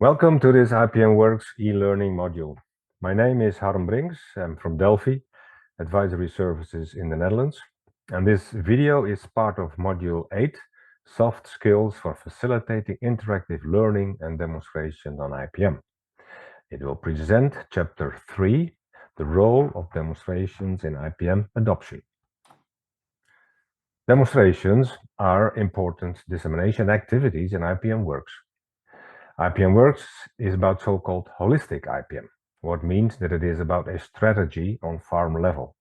Welcome to this IPMWORKS e-learning module. My name is Harm Brinks. I'm from Delphi, Advisory Services in the Netherlands. And this video is part of Module 8, Soft Skills for Facilitating Interactive Learning and Demonstration on IPM. It will present Chapter 3, the role of demonstrations in IPM adoption. Demonstrations are important dissemination activities in IPMWORKS. IPMWORKS is about so-called holistic IPM, what means that it is about a strategy on farm level,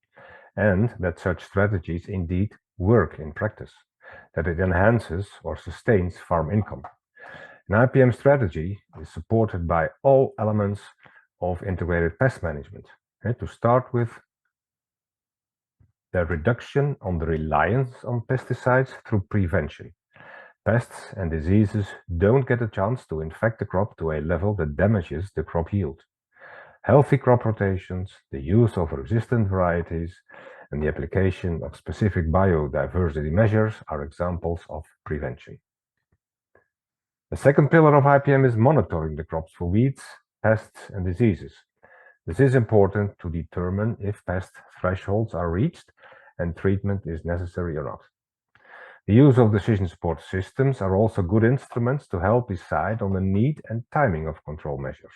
and that such strategies indeed work in practice, that it enhances or sustains farm income. An IPM strategy is supported by all elements of integrated pest management. To start with, the reduction on the reliance on pesticides through prevention. Pests and diseases don't get a chance to infect the crop to a level that damages the crop yield. Healthy crop rotations, the use of resistant varieties, and the application of specific biodiversity measures are examples of prevention. The second pillar of IPM is monitoring the crops for weeds, pests, and diseases. This is important to determine if pest thresholds are reached and treatment is necessary or not. The use of decision support systems are also good instruments to help decide on the need and timing of control measures,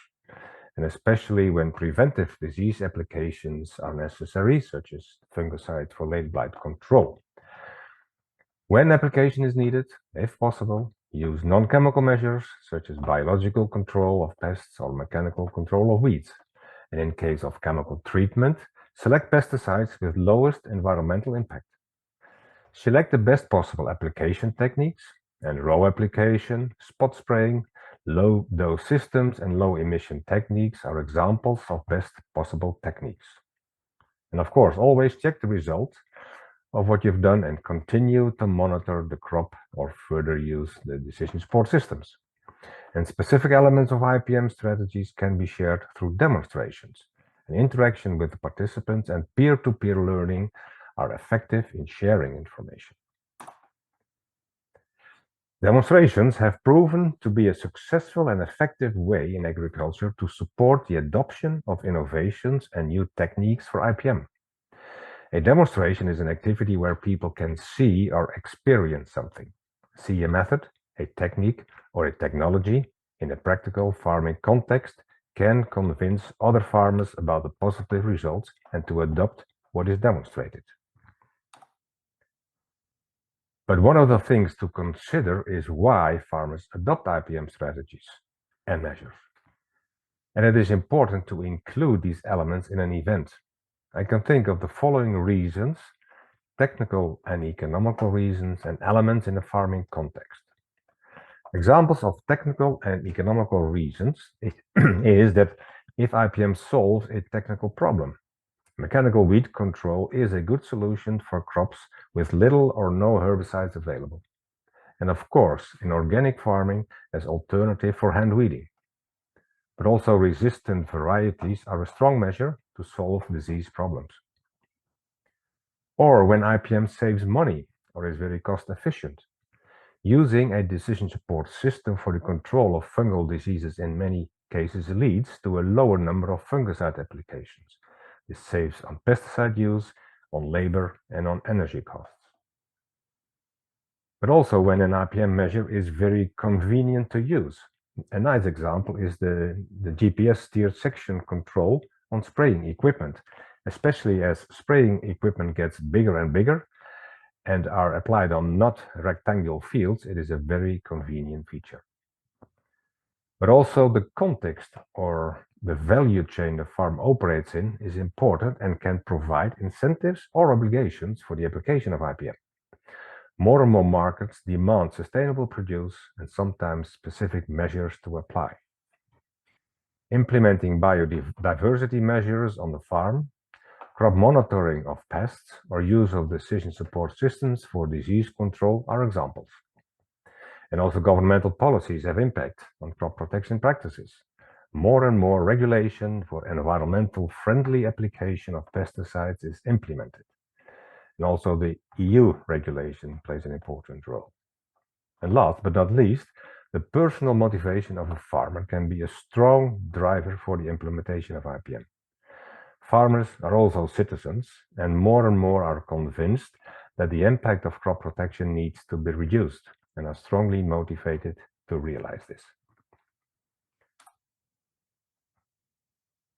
and especially when preventive disease applications are necessary, such as fungicide for late blight control. When application is needed, if possible, use non-chemical measures, such as biological control of pests or mechanical control of weeds. And in case of chemical treatment, select pesticides with lowest environmental impact. Select the best possible application techniques, and row application, spot spraying, low dose systems, and low emission techniques are examples of best possible techniques. And of course, always check the result of what you've done and continue to monitor the crop or further use the decision support systems. And specific elements of IPM strategies can be shared through demonstrations. And interaction with the participants and peer-to-peer learning are effective in sharing information. Demonstrations have proven to be a successful and effective way in agriculture to support the adoption of innovations and new techniques for IPM. A demonstration is an activity where people can see or experience something, see a method, a technique, or a technology in a practical farming context, can convince other farmers about the positive results and to adopt what is demonstrated. But one of the things to consider is why farmers adopt IPM strategies and measures. And it is important to include these elements in an event. I can think of the following reasons: technical and economical reasons, and elements in a farming context. Examples of technical and economical reasons is that if IPM solves a technical problem, mechanical weed control is a good solution for crops with little or no herbicides available. And of course, in organic farming as alternative for hand weeding. But also resistant varieties are a strong measure to solve disease problems. Or when IPM saves money or is very cost efficient. Using a decision support system for the control of fungal diseases in many cases leads to a lower number of fungicide applications. This saves on pesticide use, on labor, and on energy costs. But also when an IPM measure is very convenient to use. A nice example is the GPS-steered section control on spraying equipment, especially as spraying equipment gets bigger and bigger and are applied on not rectangular fields. It is a very convenient feature. But also the context or the value chain the farm operates in is important and can provide incentives or obligations for the application of IPM. More and more markets demand sustainable produce and sometimes specific measures to apply. Implementing biodiversity measures on the farm, crop monitoring of pests, or use of decision support systems for disease control are examples. And also governmental policies have impact on crop protection practices. More and more regulation for environmental friendly application of pesticides is implemented. And also the EU regulation plays an important role. And last but not least, The personal motivation of a farmer can be a strong driver for the implementation of IPM. Farmers are also citizens, and more are convinced that the impact of crop protection needs to be reduced, and are strongly motivated to realize this.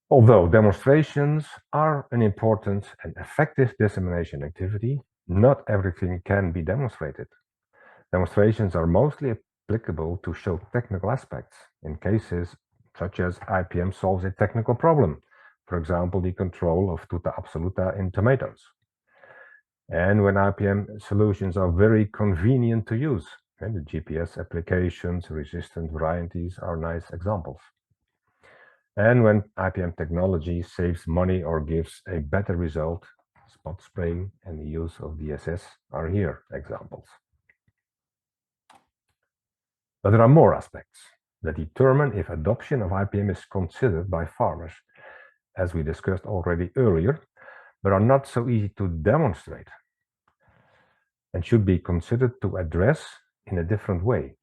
Although demonstrations are an important and effective dissemination activity, not everything can be demonstrated. Demonstrations are mostly applicable to show technical aspects in cases such as IPM solves a technical problem, for example, the control of tuta absoluta in tomatoes. And when IPM solutions are very convenient to use, and the GPS applications, resistant varieties are nice examples. And when IPM technology saves money or gives a better result, spot spraying and the use of DSS are here examples. But there are more aspects that determine if adoption of IPM is considered by farmers, as we discussed already earlier, but are not so easy to demonstrate and should be considered to address in a different way.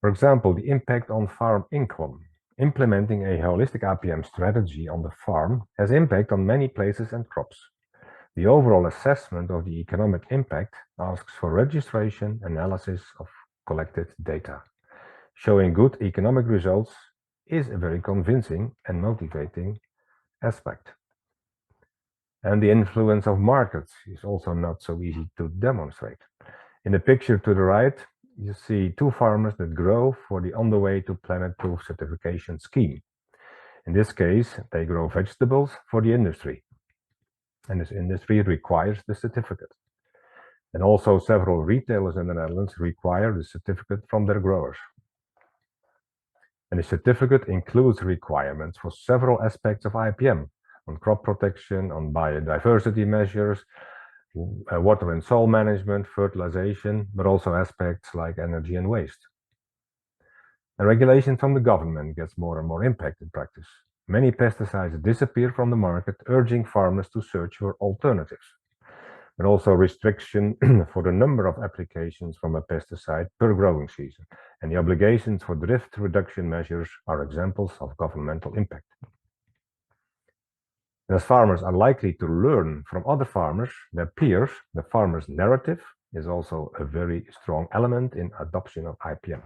For example, the impact on farm income. Implementing a holistic IPM strategy on the farm has impact on many places and crops. The overall assessment of the economic impact asks for registration analysis of collected data. Showing good economic results is a very convincing and motivating aspect. And the influence of markets is also not so easy to demonstrate. In the picture to the right, you see two farmers that grow for the On the Way to Planet Proof certification scheme. In this case, they grow vegetables for the industry, and this industry requires the certificate. And also several retailers in the Netherlands require the certificate from their growers. And the certificate includes requirements for several aspects of IPM, on crop protection, on biodiversity measures, water and soil management, fertilization, but also aspects like energy and waste. And regulation from the government gets more and more impact in practice. Many pesticides disappear from the market, urging farmers to search for alternatives. But also restriction for the number of applications from a pesticide per growing season. And the obligations for drift reduction measures are examples of governmental impact. And as farmers are likely to learn from other farmers, their peers, the farmer's narrative is also a very strong element in adoption of IPM.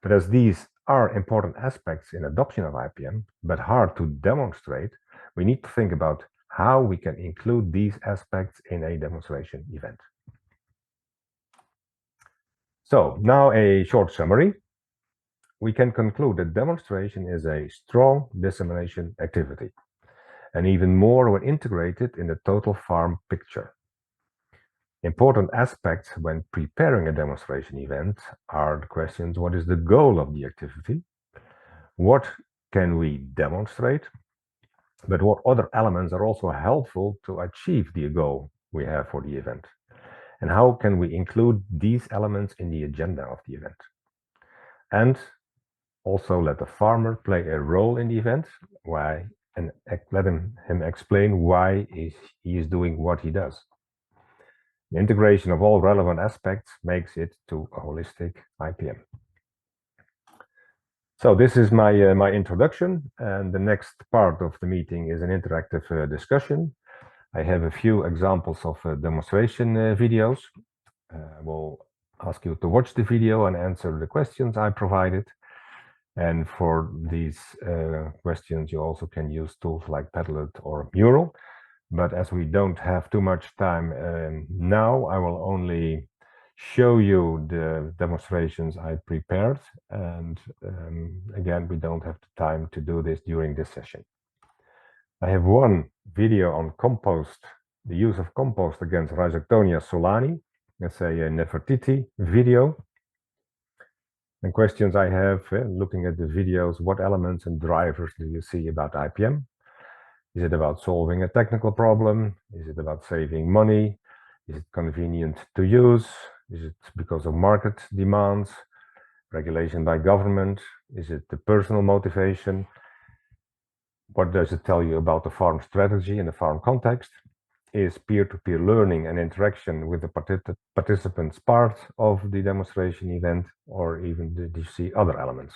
But as these are important aspects in adoption of IPM, but hard to demonstrate, we need to think about how we can include these aspects in a demonstration event. So now a short summary. We can conclude that demonstration is a strong dissemination activity, and even more when integrated in the total farm picture. Important aspects when preparing a demonstration event are the questions: what is the goal of the activity? What can we demonstrate? But what other elements are also helpful to achieve the goal we have for the event? And how can we include these elements in the agenda of the event? And also let the farmer play a role in the event, and let him explain why he is doing what he does. The integration of all relevant aspects makes it to a holistic IPM. So this is my introduction, and the next part of the meeting is an interactive discussion. I have a few examples of demonstration videos. I will ask you to watch the video and answer the questions I provided. And for these questions, you also can use tools like Padlet or Mural. But as we don't have too much time now, I will only show you the demonstrations I prepared. And again, we don't have the time to do this during this session. I have one video on compost, the use of compost against Rhizoctonia solani. That's a Nefertiti video. And questions I have, looking at the videos, what elements and drivers do you see about IPM? Is it about solving a technical problem? Is it about saving money? Is it convenient to use? Is it because of market demands? Regulation by government? Is it the personal motivation? What does it tell you about the farm strategy in the farm context? is peer-to-peer learning and interaction with the participants part of the demonstration event, or even did you see other elements?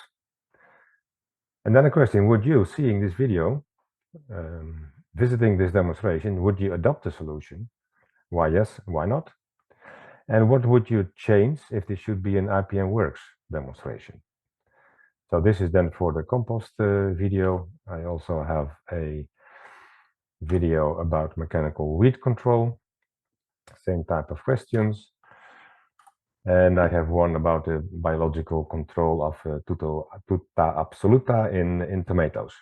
And then a question, would you, seeing this video, visiting this demonstration, would you adopt the solution? Why yes, why not? And what would you change if this should be an IPMWORKS demonstration? So this is then for the compost video. I also have a video about mechanical weed control, same type of questions. And I have one about the biological control of tuta absoluta in tomatoes.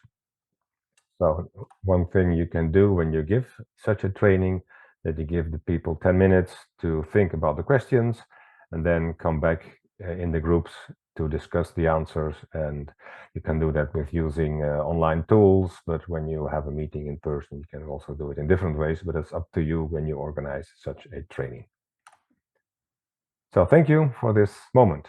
So one thing you can do when you give such a training, that you give the people 10 minutes to think about the questions and then come back in the groups to discuss the answers. And you can do that with using online tools, but when you have a meeting in person, you can also do it in different ways, but it's up to you when you organize such a training. So thank you for this moment.